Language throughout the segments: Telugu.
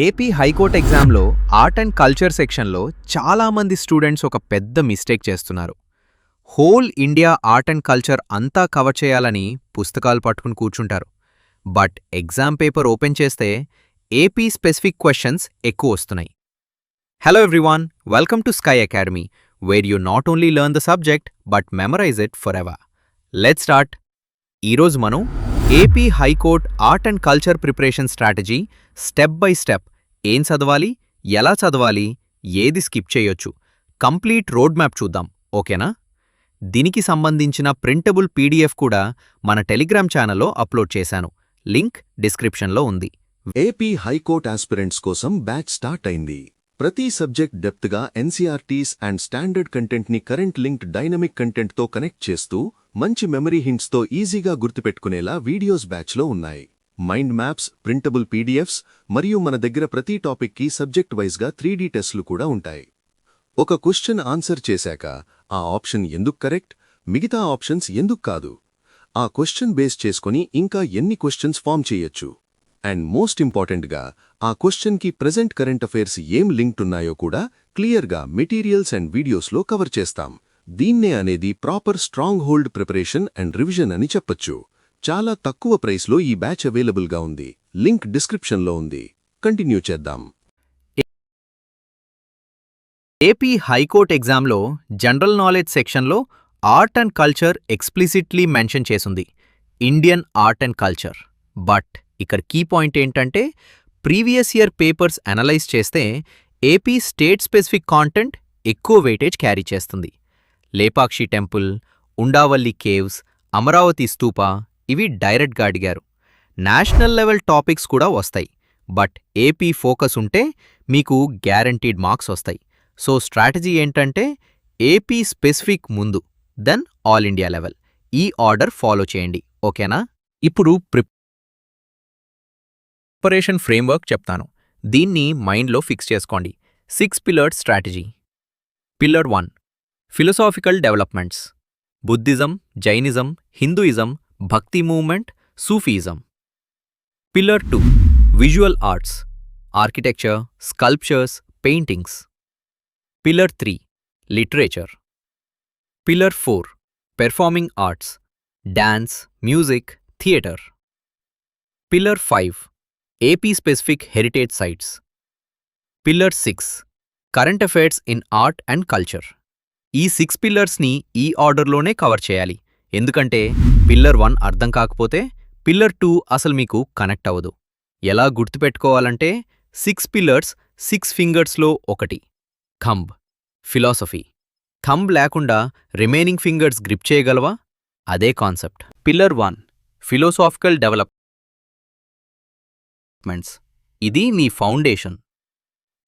ఏపీ హైకోర్టు ఎగ్జామ్లో ఆర్ట్ అండ్ కల్చర్ సెక్షన్లో చాలామంది స్టూడెంట్స్ ఒక పెద్ద మిస్టేక్ చేస్తున్నారు. Whole India art and culture అంతా కవర్ చేయాలని పుస్తకాలు పట్టుకుని కూర్చుంటారు. బట్ ఎగ్జామ్ పేపర్ ఓపెన్ చేస్తే ఏపీ స్పెసిఫిక్ క్వశ్చన్స్ ఎక్కువ వస్తున్నాయి. Hello everyone, welcome to Sky Academy, where you not only learn the subject but memorise it forever. Let's start. ఈరోజు మనం AP high court art and culture preparation strategy step by step ఏం చదవాలి, ఎలా చదవాలి, ఏది స్కిప్ చేయొచ్చు, కంప్లీట్ రోడ్ మ్యాప్ చూద్దాం. ఓకేనా? దీనికి సంబంధించిన ప్రింటబుల్ పీడీఎఫ్ కూడా మన టెలిగ్రామ్ ఛానల్లో అప్లోడ్ చేశాను. లింక్ డిస్క్రిప్షన్లో ఉంది. ఏపీ హైకోర్ట్ ఆస్పిరెంట్స్ కోసం బ్యాచ్ స్టార్ట్ అయింది. ప్రతి సబ్జెక్ట్ డెప్త్గా ఎన్సీఆర్టీస్ అండ్ స్టాండర్డ్ కంటెంట్ని కరెంట్ లింక్డ్ డైనమిక్ కంటెంట్తో కనెక్ట్ చేస్తూ మంచి మెమరీ హింట్స్తో ఈజీగా గుర్తుపెట్టుకునేలా వీడియోస్ బ్యాచ్లో ఉన్నాయి. మైండ్ మ్యాప్స్, ప్రింటబుల్ పీడీఎఫ్స్ మరియు మన దగ్గర ప్రతి టాపిక్కి సబ్జెక్ట్ వైజ్గా 3D టెస్ట్లు కూడా ఉంటాయి. ఒక క్వశ్చన్ ఆన్సర్ చేశాక ఆ ఆప్షన్ ఎందుకు కరెక్ట్, మిగతా ఆప్షన్స్ ఎందుకు కాదు, ఆ క్వశ్చన్ బేస్ చేసుకుని ఇంకా ఎన్ని క్వశ్చన్స్ ఫామ్ చేయొచ్చు, అండ్ మోస్ట్ ఇంపార్టెంట్గా ఆ క్వశ్చన్కి ప్రెజెంట్ కరెంట్ అఫైర్స్ ఏం లింక్డ్ ఉన్నాయో కూడా క్లియర్గా మెటీరియల్స్ అండ్ వీడియోస్లో కవర్ చేస్తాం. దీన్నే అనేది proper strong hold preparation and revision అని చెప్పొచ్చు. చాలా తక్కువ ప్రైస్లో ఈ బ్యాచ్ అవైలబుల్గా ఉంది. లింక్ డిస్క్రిప్షన్లో ఉంది. కంటిన్యూ చేద్దాం. ఏపీ హైకోర్ట్ ఎగ్జామ్లో జనరల్ నాలెడ్జ్ సెక్షన్లో art and culture explicitly mention చేసుంది, Indian art and culture. But ఇక్కడ కీ పాయింట్ ఏంటంటే, ప్రీవియస్ ఇయర్ పేపర్స్ అనలైజ్ చేస్తే ఏపీ స్టేట్ స్పెసిఫిక్ కాంటెంట్ ఎక్కువ వెయిటేజ్ క్యారీ చేస్తుంది. లేపాక్షి టెంపుల్, ఉండవల్లి కేవ్స్, అమరావతి స్తూప ఇవి డైరెక్ట్గా అడిగారు. నేషనల్ లెవెల్ టాపిక్స్ కూడా వస్తాయి. బట్ ఏపీ ఫోకస్ ఉంటే మీకు గ్యారంటీడ్ మార్క్స్ వస్తాయి. సో స్ట్రాటజీ ఏంటంటే, ఏపీ స్పెసిఫిక్ ముందు, దెన్ ఆల్ ఇండియా లెవెల్. ఈ ఆర్డర్ ఫాలో చేయండి. ఓకేనా? ఇప్పుడు ప్రిపరేషన్ ఫ్రేమ్వర్క్ చెప్తాను. దీన్ని మైండ్లో ఫిక్స్ చేసుకోండి. 6 pillared strategy. Pillar 1 philosophical developments, Buddhism, Jainism, Hinduism, Bhakti movement, Sufism. Pillar 2 visual arts, architecture, sculptures, paintings. Pillar 3 literature. Pillar 4 performing arts, dance, music, theatre. Pillar 5 AP specific heritage sites. Pillar 6 current affairs in art and culture. ఈ 6 పిల్లర్స్ని ఈ ఆర్డర్లోనే కవర్ చేయాలి. ఎందుకంటే పిల్లర్ 1 అర్థం కాకపోతే పిల్లర్ 2 అసలు మీకు కనెక్ట్ అవ్వదు. ఎలా గుర్తుపెట్టుకోవాలంటే, 6 పిల్లర్స్ 6 ఫింగర్స్లో ఒకటి. Thumb philosophy. థంబ్ లేకుండా రిమైనింగ్ ఫింగర్స్ గ్రిప్ చేయగలవా? అదే కాన్సెప్ట్. Pillar 1 philosophical developments. ఇది మీ ఫౌండేషన్.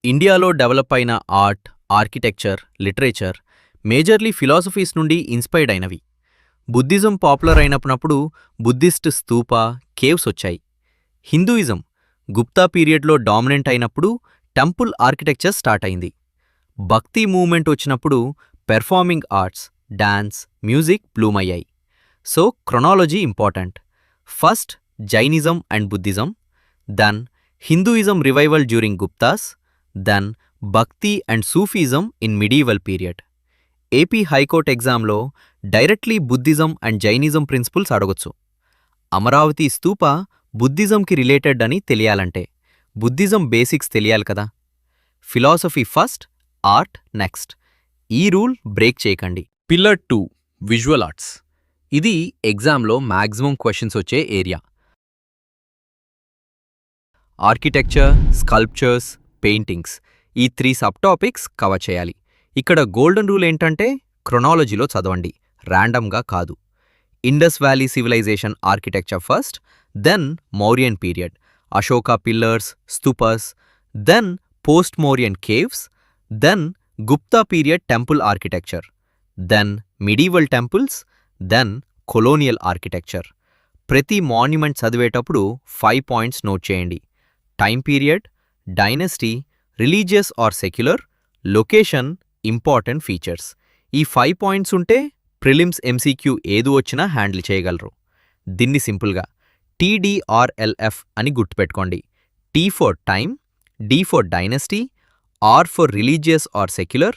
ఇండియాలో డెవలప్ అయిన art, architecture, literature majorly philosophies నుండి ఇన్స్పైర్డ్ అయినవి. బుద్ధిజం పాపులర్ అయినప్పుడు బుద్ధిస్ట్ స్తూప, కేవ్స్ వచ్చాయి. హిందూయిజం గుప్తా పీరియడ్లో డామినెంట్ అయినప్పుడు టెంపుల్ ఆర్కిటెక్చర్ స్టార్ట్ అయింది. భక్తి మూవ్మెంట్ వచ్చినప్పుడు performing arts, dance, music bloom అయ్యాయి. So chronology important. First Jainism and Buddhism, then Hinduism revival during Guptas, then Bhakti and Sufism in medieval period. AP high court ఎగ్జామ్లో directly Buddhism and Jainism principles అడగొచ్చు. అమరావతి స్తూప బుద్ధిజంకి రిలేటెడ్ అని తెలియాలంటే బుద్ధిజం బేసిక్స్ తెలియాలి కదా. Philosophy first, art next. ఈ రూల్ బ్రేక్ చేయకండి. Pillar 2 visual arts. ఇది ఎగ్జామ్లో మ్యాక్సిమం క్వశ్చన్స్ వచ్చే ఏరియా. ఆర్కిటెక్చర్, స్కల్ప్చర్స్, పెయింటింగ్స్ ఈ 3 సబ్ టాపిక్స్ కవర్ చేయాలి. ఇక్కడ గోల్డెన్ రూల్ ఏంటంటే, క్రొనాలజీలో చదవండి, ర్యాండమ్గా కాదు. Indus valley civilization architecture first, then Mauryan period, Ashoka pillars, stupas, then post Mauryan caves, then Gupta period temple architecture, then medieval temples, then colonial architecture. ప్రతి మాన్యుమెంట్ చదివేటప్పుడు 5 పాయింట్స్ నోట్ చేయండి. Time period, dynasty, religious or secular, location, important features. ఈ 5 పాయింట్స్ ఉంటే ప్రిలిమ్స్ ఎంసీక్యూ ఏది వచ్చినా హ్యాండిల్ చేయగలరు. దీన్ని సింపుల్గా TDRLF అని గుర్తుపెట్టుకోండి. T for time, D for dynasty, R for religious or secular,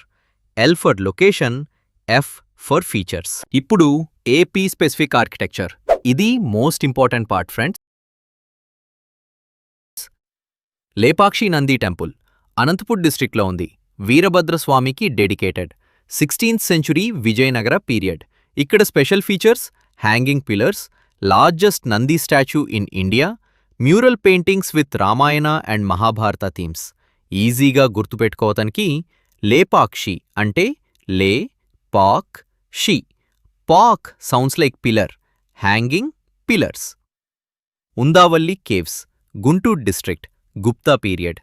L for location, F for features. ఇప్పుడు AP స్పెసిఫిక్ ఆర్కిటెక్చర్. ఇది most important part friends. Lepakshi Nandi temple Anantapur డిస్ట్రిక్ట్లో ఉంది. వీరభద్రస్వామికి dedicated. 16th century Vijayanagara period. ఇక్కడ special features hanging pillars, largest Nandi statue in India, mural paintings with Ramayana and Mahabharata themes. ఈజీగా గుర్తుపెట్టుకోవటానికి లేపాక్షి అంటే లే పాక్ షి. పాక్ sounds like pillar, hanging pillars. Undavalli caves, Guntur district, Gupta period.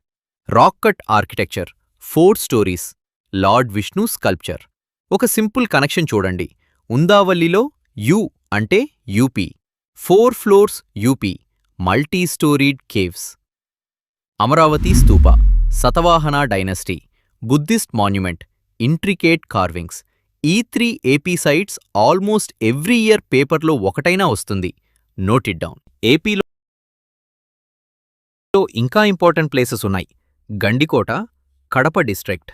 Rock cut architecture, 4 stories, lord Vishnu sculpture. ఒక సింపుల్ కనెక్షన్ చూడండి. ఉందావల్లిలో యు అంటే UP, 4 floors UP, multi storied caves. Amaravati stupa, Satavahana dynasty, Buddhist monument, intricate carvings. ఈ 3 AP sites almost every year పేపర్లో ఒకటైనా వస్తుంది. Note it down. ఏపీలో ఇంకా ఇంపార్టెంట్ ప్లేసెస్ ఉన్నాయి. Gandikota, Kadapa district.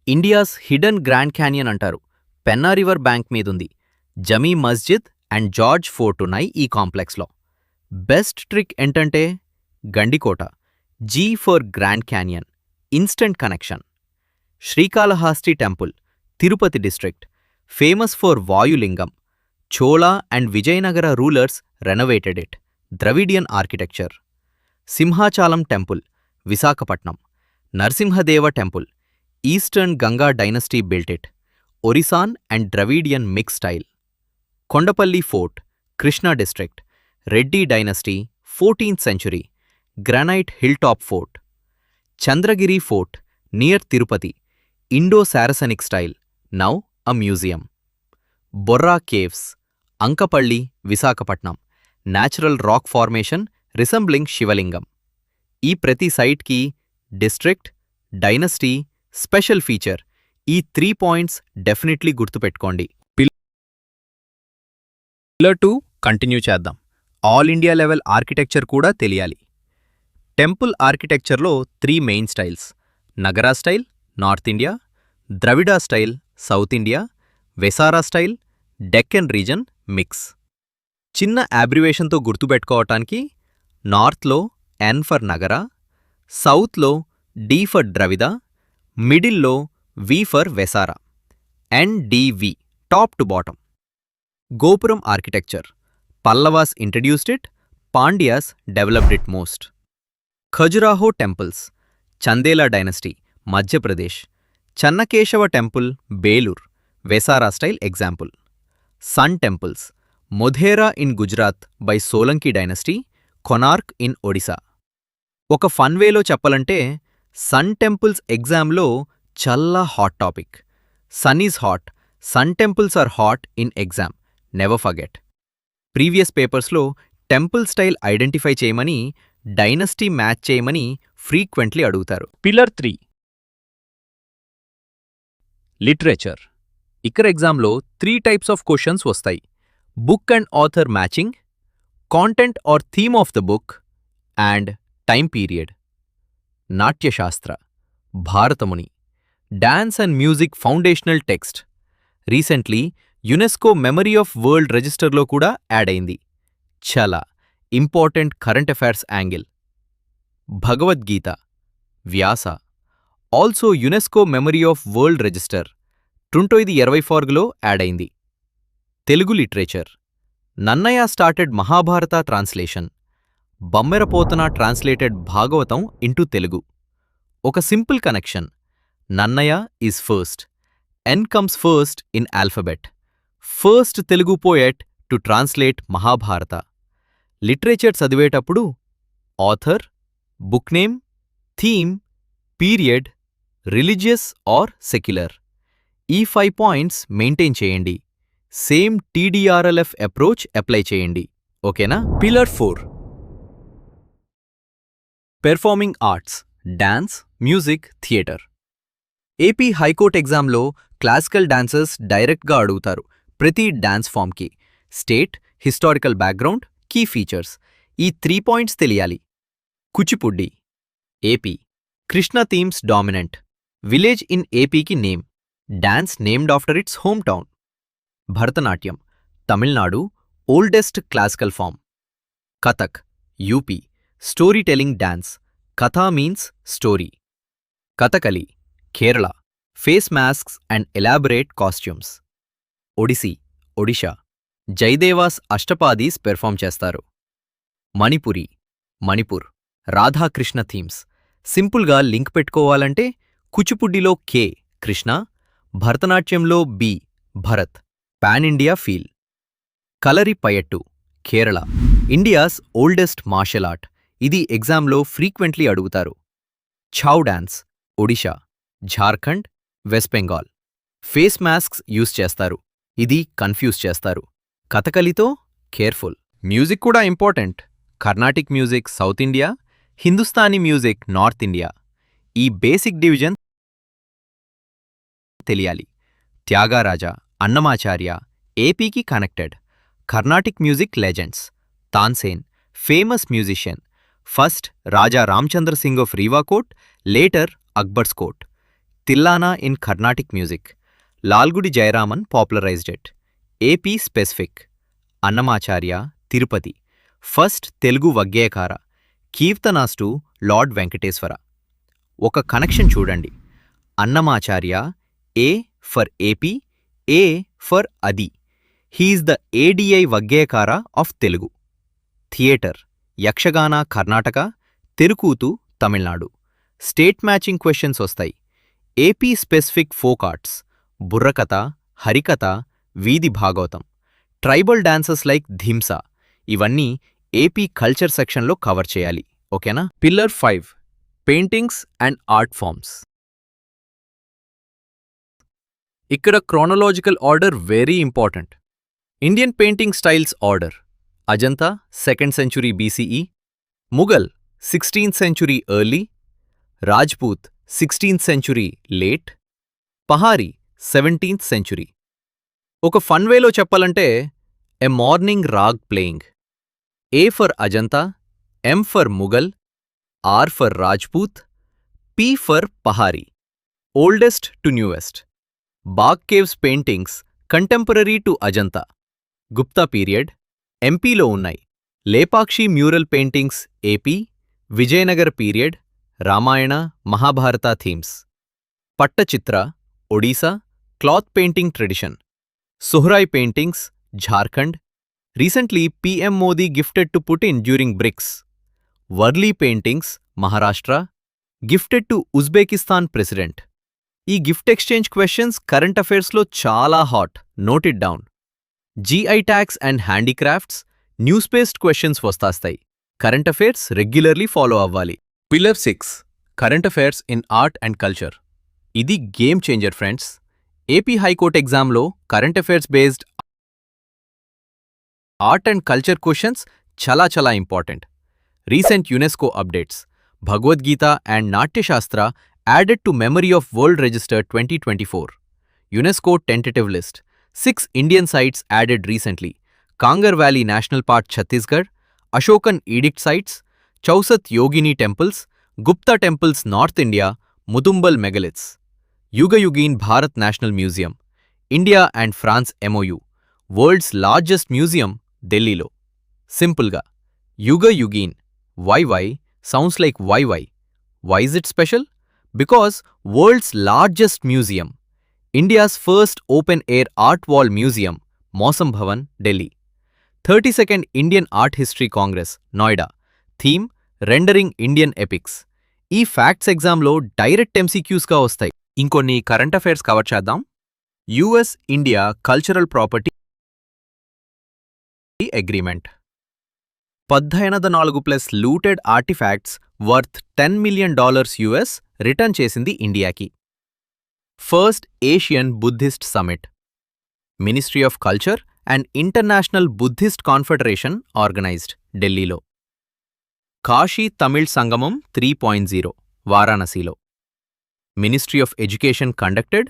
India's hidden grand canyon అంటారు. పెన్నా రివర్ బ్యాంక్ మీదుంది. Jami Masjid and George fort ఉన్నాయి ఈ కాంప్లెక్స్లో. బెస్ట్ ట్రిక్ ఏంటంటే Gandikota, G for grand canyon, instant connection. Srikalahasti temple, Tirupati district, famous for Vayulingam. Chola and Vijayanagara rulers renovated it. Dravidian architecture. Simhachalam temple, Visakhapatnam. Narasimhadeva temple, eastern Ganga dynasty built it. Orissan and Dravidian mix style. Kondapalli fort, Krishna district, Reddi dynasty, 14th century, granite hill top fort. Chandragiri fort, near Tirupati, Indo Saracenic style, now a museum. Borra caves, Anakapalli, Visakhapatnam, natural rock formation resembling Shivalingam. ఈ ప్రతి సైట్కి డిస్ట్రిక్ట్, డైనస్టీ, స్పెషల్ ఫీచర్. ఈ 3 పాయింట్స్ డెఫినెట్లీ గుర్తుపెట్టుకోండి. పిల్లర్ 2 కంటిన్యూ చేద్దాం. ఆల్ ఇండియా లెవెల్ ఆర్కిటెక్చర్ కూడా తెలియాలి. టెంపుల్ ఆర్కిటెక్చర్లో 3 main styles: Nagara style north India, Dravida style south India, Vesara style Deccan region mix. చిన్న అబ్రివేషన్తో గుర్తుపెట్టుకోవటానికి నార్త్లో ఎన్ ఫర్ నగరా, సౌత్లో డి ఫర్ ద్రవిడ, మిడిల్లో V for Vesara. NDV top to bottom. Gopuram architecture, Pallavas introduced it, Pandyas developed it most. Khajuraho temples, Chandela dynasty, Madhya Pradesh. Chennakeshava temple, Belur, Vesara style example. Sun temples, Modhera in Gujarat by Solanki dynasty, Konark in Odisha. ఒక ఫన్ వేలో చెప్పాలంటే సన్ టెంపుల్స్ ఎగ్జామ్లో చాలా hot topic. Sun is hot, sun temples are hot in exam, never forget. Previous పేపర్స్లో టెంపుల్ స్టైల్ ఐడెంటిఫై చేయమని, డైనస్టీ మ్యాచ్ చేయమని ఫ్రీక్వెంట్లీ అడుగుతారు. Pillar 3 literature. ఇక్కడ ఎగ్జామ్లో 3 టైప్స్ ఆఫ్ క్వశ్చన్స్ వస్తాయి: book and author matching, content or theme of the book, and time period. Natyashastra, Bharatamuni, dance and music foundational text. Recently UNESCO memory of world రిజిస్టర్లో కూడా యాడ్ అయింది. చాలా important current affairs angle. Bhagavad Gita, Vyasa, also UNESCO memory of world register 2024లో యాడ్ అయింది. Telugu literature, Nannaya started Mahabharata translation, Bammera Pothana translated Bhagavatam into Telugu. ఒక simple connection: Nannaya is first, N comes first in alphabet. First Telugu poet to translate Mahabharata. Literature చదివేటప్పుడు author, book name, theme, period, religious or secular. ఈ 5 పాయింట్స్ మెయింటైన్ చేయండి. సేమ్ TDRLF అప్రోచ్ అప్లై చేయండి. ఓకేనా? Pillar 4 performing arts, dance, music, theatre. AP high court ఎగ్జామ్లో క్లాసికల్ డాన్సర్స్ డైరెక్ట్గా అడుగుతారు ప్రతి డాన్స్ ఫామ్కి. State, historical background, key features. ఈ 3 పాయింట్స్ తెలియాలి. Kuchipudi, AP, Krishna themes dominant. Village in ఏపీకి name. Dance named after its home town. Bharatanatyam Tamil Nadu oldest classical form. Kathak UP story telling dance. Katha means story. Kathakali Kerala face masks and elaborate costumes. Odissi Odisha Jayadeva's Ashtapadis perform చేస్తారు. మణిపురి మణిపూర్ రాధాకృష్ణ థీమ్స్. సింపుల్గా లింక్ పెట్టుకోవాలంటే కుచిపుడిలో కే కృష్ణ, భరతనాట్యంలో B Bharat. Pan India feel. Kalari payattu Kerala India's oldest martial art. ఇది ఎగ్జామ్లో ఫ్రీక్వెంట్లీ అడుగుతారు. Chhau dance Odisha, Jharkhand, west Bengal. Face masks use చేస్తారు. ఇది కన్ఫ్యూజ్ చేస్తారు. కథకలితో కేర్ఫుల్. మ్యూజిక్ కూడా important. Carnatic music south India, Hindustani music north India. ఈ బేసిక్ డివిజన్ తెలియాలి. త్యాగరాజా, అన్నమాచార్య ఏపీకి connected. Carnatic music legends. Tansen famous musician. First Raja Ramachandra Singh of Rewa court, later Akbar's court. Tillana in Carnatic music. Lalgudi Jayaraman popularised it. AP specific. Annamacharya Tirupati first Telugu vaggeyakara. Keertanas to lord Venkateswara. ఒక కనెక్షన్ చూడండి. Annamacharya A for AP, A for అది. He's the Adi vaggeyakara of Telugu. Theatre Yakshagana Karnataka, Therukoothu Tamil Nadu. State matching questions వస్తాయి. AP specific folk arts. Burrakatha, Harikatha, Veedhi Bhagavatam. Tribal dances like Dhimsa. ఇవన్నీ ఏపీ కల్చర్ సెక్షన్లో కవర్ చేయాలి. ఓకేనా? Pillar 5 paintings and art forms. ఇక్కడ chronological order very important. Indian painting styles order. Ajanta 2nd century BCE, Mughal 16th century early, Rajput 16th century late, Pahari 17th century. ఒక ఫన్ వేలో చెప్పాలంటే a morning raag playing. A for Ajanta, M for Mughal, R for Rajput, P for Pahari. Oldest to newest. Bagh caves paintings contemporary to Ajanta. Gupta period ఎంపీలో ఉన్నాయి. Lepakshi mural paintings AP, Vijayanagara period, Ramayana Mahabharata themes. Pattachitra Odisha cloth painting tradition. Sohrai paintings Jharkhand. Recently PM Modi gifted to Putin during BRICS. Warli paintings Maharashtra, gifted to Uzbekistan president. ఈ గిఫ్ట్ ఎక్స్చేంజ్ క్వశ్చన్స్ కరెంట్ అఫైర్స్లో చాలా hot. Note it down. GI tags and handicrafts news based questions వస్తాస్తాయి. కరెంట్ అఫైర్స్ రెగ్యులర్లీ ఫాలో అవ్వాలి. Pillar 6 current affairs in art and culture. ఇది game changer friends. AP high court ఎగ్జామ్లో current affairs based art and culture questions చాలా important. Recent UNESCO updates. Bhagavad Gita and Natyashastra added to memory of world register 2024. UNESCO tentative list. 6 Indian sites added recently. Kangar Valley National Park, Chhattisgarh, Ashokan Edict Sites, Chausat Yogini Temples, Gupta Temples, North India, Mudumbal Megaliths. Yuga Yugin Bharat National Museum, India and France MOU. World's largest museum, Delhi lo. Simple ga. Yuga Yugin. YY sounds like YY. Why is it special? Because world's largest museum. India's first open-air art wall museum, Mausam Bhavan, Delhi. 32nd Indian Art History Congress, Noida. Theme, Rendering Indian Epics. ఈ ఫ్యాక్ట్స్ ఎగ్జామ్లో డైరెక్ట్ MCQsగా వస్తాయి. ఇంకొన్ని కరెంట్ అఫైర్స్ కవర్ చేద్దాం. US India cultural property agreement. 1804+ looted artefacts worth $10 million US return చేసింది ఇండియాకి. First Asian Buddhist summit. Ministry of culture and international Buddhist confederation organised ఢిల్లీలో. కాశీ తమిళ్ సంగమం 3.0 వారాణసీలో. Ministry of education conducted.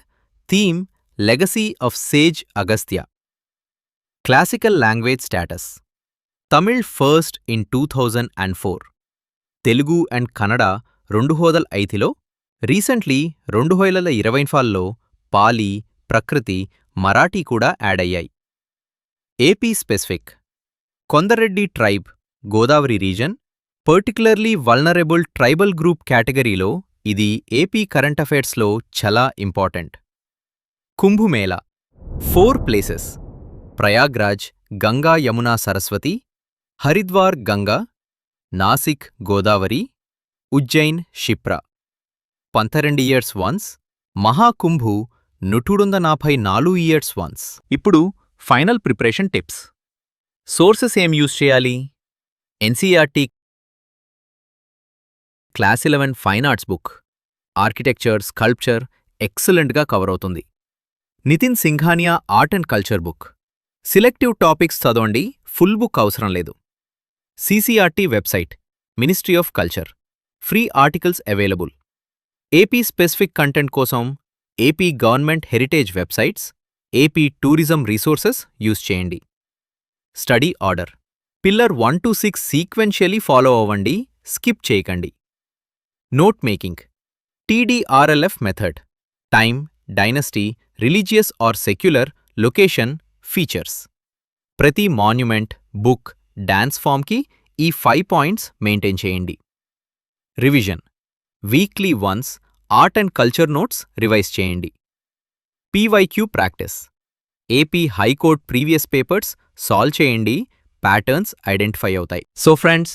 Theme legacy of sage Agastya. Classical language status. Tamil first in 2004. Telugu and Kannada 2005లో రీసెంట్లీ 2024లో పాలి, ప్రకృతి, మరాఠీ కూడా యాడ్ అయ్యాయి. AP specific Konda Reddi tribe, Godavari region, particularly vulnerable tribal group కేటగిరీలో ఇది ఏపీ కరెంట్ అఫైర్స్లో చాలా important. Kumbh Mela 4 places: Prayagraj, Ganga Yamuna Saraswati, Haridwar Ganga, Nashik Godavari, Ujjain Kshipra. 12 years once, Maha Kumbh 144 years once. ఇప్పుడు ఫైనల్ ప్రిపరేషన్ టిప్స్. సోర్సెస్ ఏం యూజ్ చేయాలి? NCERT class 11 fine arts book, architecture, sculpture ఎక్సలెంట్గా కవర్ అవుతుంది. Nitin Singhania art and culture book. Selective topics చదవండి, ఫుల్ బుక్ అవసరం లేదు. CCRT website, ministry of culture, free articles available. AP specific content కోసం AP government heritage websites, AP tourism resources use చేయండి. Study order: pillar 1 to 6 sequentially follow అవ్వండి, స్కిప్ చేయకండి. Note making, TDRLF method, time, dynasty, religious or secular, location, features. ప్రతి మాన్యుమెంట్, బుక్, డాన్స్ ఫామ్కి ఈ 5 పాయింట్స్ మెయింటైన్ చేయండి. Revision: weekly once art and culture notes revise చేయండి. PYQ practice: AP high court previous papers solve చేయండి, ప్యాటర్న్స్ ఐడెంటిఫై అవుతాయి. సో ఫ్రెండ్స్,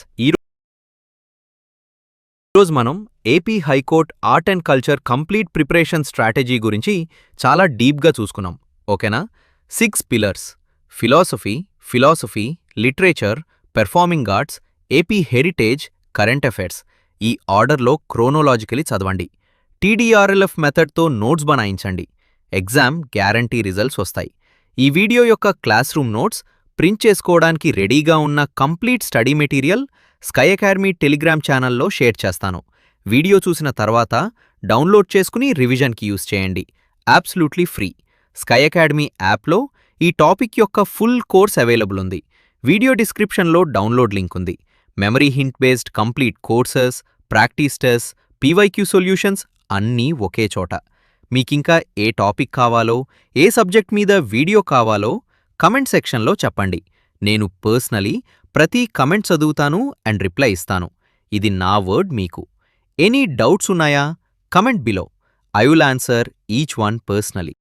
ఈరోజు మనం AP high court art and culture complete preparation strategy గురించి చాలా డీప్గా చూసుకున్నాం. ఓకేనా? 6 pillars: philosophy, literature, performing arts, AP heritage, current affairs. ఈ ఆర్డర్లో క్రోనోలాజికలీ చదవండి. టీడీఆర్ఎల్ఎఫ్ మెథడ్తో నోట్స్ బనాయించండి. ఎగ్జామ్ గ్యారంటీ రిజల్ట్స్ వస్తాయి. ఈ వీడియో యొక్క క్లాస్ రూమ్ నోట్స్, ప్రింట్ చేసుకోవడానికి రెడీగా ఉన్న complete study material sky academy Telegram ఛానల్లో షేర్ చేస్తాను. వీడియో చూసిన తర్వాత డౌన్లోడ్ చేసుకుని రివిజన్కి యూజ్ చేయండి. Absolutely free. స్కై అకాడమీ యాప్లో ఈ టాపిక్ యొక్క ఫుల్ కోర్స్ అవైలబుల్ ఉంది. వీడియో డిస్క్రిప్షన్లో డౌన్లోడ్ లింక్ ఉంది. Memory hint based complete courses, practice test, PYQ solutions అన్నీ ఒకే చోట. మీకింకా ఏ టాపిక్ కావాలో, ఏ సబ్జెక్ట్ మీద వీడియో కావాలో కమెంట్ సెక్షన్లో చెప్పండి. నేను పర్సనలీ ప్రతి కమెంట్ చదువుతాను అండ్ రిప్లై ఇస్తాను. ఇది నా వర్డ్ మీకు. ఎనీ డౌట్స్ ఉన్నాయా? Comment below. I will answer each one personally.